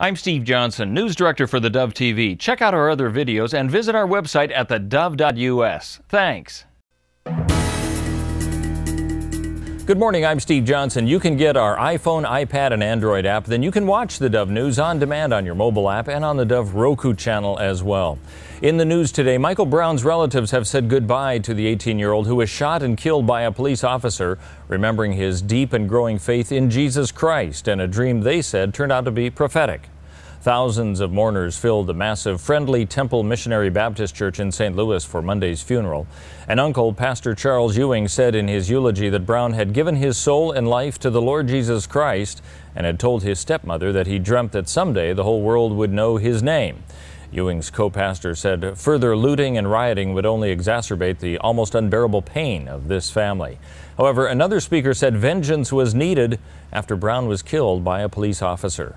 I'm Steve Johnson, News Director for theDove TV. Check out our other videos and visit our website at thedove.us. Thanks. Good morning, I'm Steve Johnson. You can get our iPhone, iPad, and Android app. Then you can watch the Dove News on demand on your mobile app and on the Dove Roku channel as well. In the news today, Michael Brown's relatives have said goodbye to the 18-year-old who was shot and killed by a police officer, remembering his deep and growing faith in Jesus Christ and a dream they said turned out to be prophetic. Thousands of mourners filled the massive Friendly Temple Missionary Baptist Church in St. Louis for Monday's funeral. An uncle, Pastor Charles Ewing, said in his eulogy that Brown had given his soul and life to the Lord Jesus Christ and had told his stepmother that he dreamt that someday the whole world would know his name. Ewing's co-pastor said further looting and rioting would only exacerbate the almost unbearable pain of this family. However, another speaker said vengeance was needed after Brown was killed by a police officer.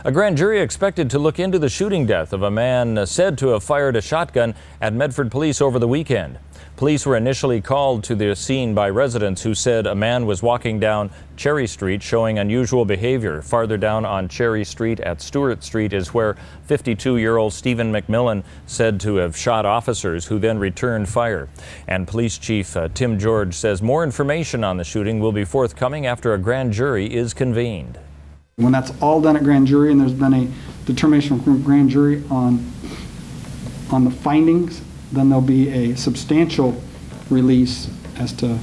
A grand jury expected to look into the shooting death of a man said to have fired a shotgun at Medford police over the weekend. Police were initially called to the scene by residents who said a man was walking down Cherry Street showing unusual behavior. Farther down on Cherry Street at Stewart Street is where 52-year-old Stephen McMillan said to have shot officers who then returned fire. And Police Chief Tim George says more information on the shooting will be forthcoming after a grand jury is convened. When that's all done at grand jury and there's been a determination from grand jury on the findings, then there'll be a substantial release as to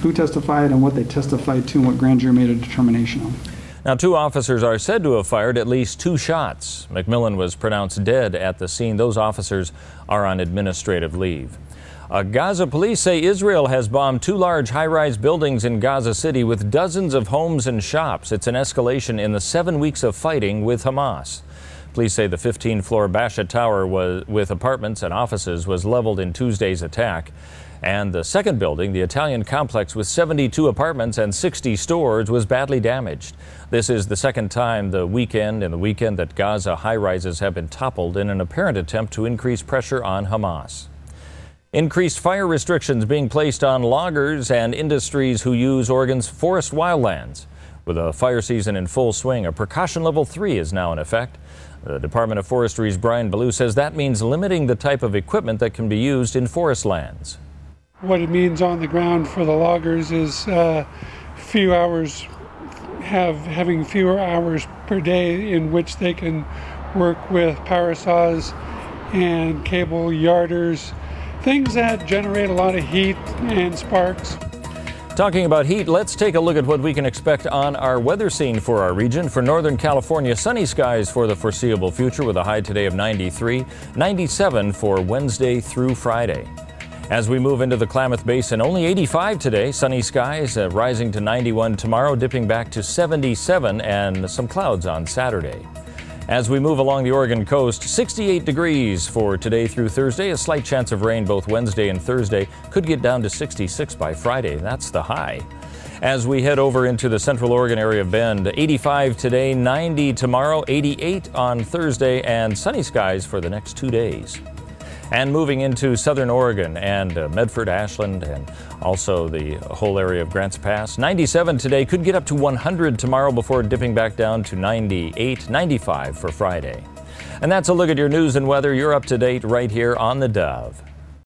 who testified and what they testified to and what grand jury made a determination on. Now, 2 officers are said to have fired at least 2 shots. McMillan was pronounced dead at the scene. Those officers are on administrative leave. Gaza police say Israel has bombed 2 large high-rise buildings in Gaza City with dozens of homes and shops. It's an escalation in the 7 weeks of fighting with Hamas. Police say the 15-floor Basha Tower with apartments and offices was leveled in Tuesday's attack. And the second building, the Italian complex with 72 apartments and 60 stores, was badly damaged. This is the second time in the weekend that Gaza high-rises have been toppled in an apparent attempt to increase pressure on Hamas. Increased fire restrictions being placed on loggers and industries who use Oregon's forest wildlands. With a fire season in full swing, a precaution level 3 is now in effect. The Department of Forestry's Brian Ballou says that means limiting the type of equipment that can be used in forest lands. What it means on the ground for the loggers is having fewer hours per day in which they can work with power saws and cable yarders, things that generate a lot of heat and sparks. Talking about heat, let's take a look at what we can expect on our weather scene for our region. For Northern California, sunny skies for the foreseeable future with a high today of 93, 97 for Wednesday through Friday. As we move into the Klamath Basin, only 85 today, sunny skies rising to 91 tomorrow, dipping back to 77 and some clouds on Saturday. As we move along the Oregon coast, 68 degrees for today through Thursday. A slight chance of rain both Wednesday and Thursday. Could get down to 66 by Friday. That's the high. As we head over into the Central Oregon area of Bend, 85 today, 90 tomorrow, 88 on Thursday, and sunny skies for the next 2 days. And moving into southern Oregon and Medford, Ashland, and also the whole area of Grants Pass. 97 today, could get up to 100 tomorrow before dipping back down to 98, 95 for Friday. And that's a look at your news and weather. You're up to date right here on the Dove.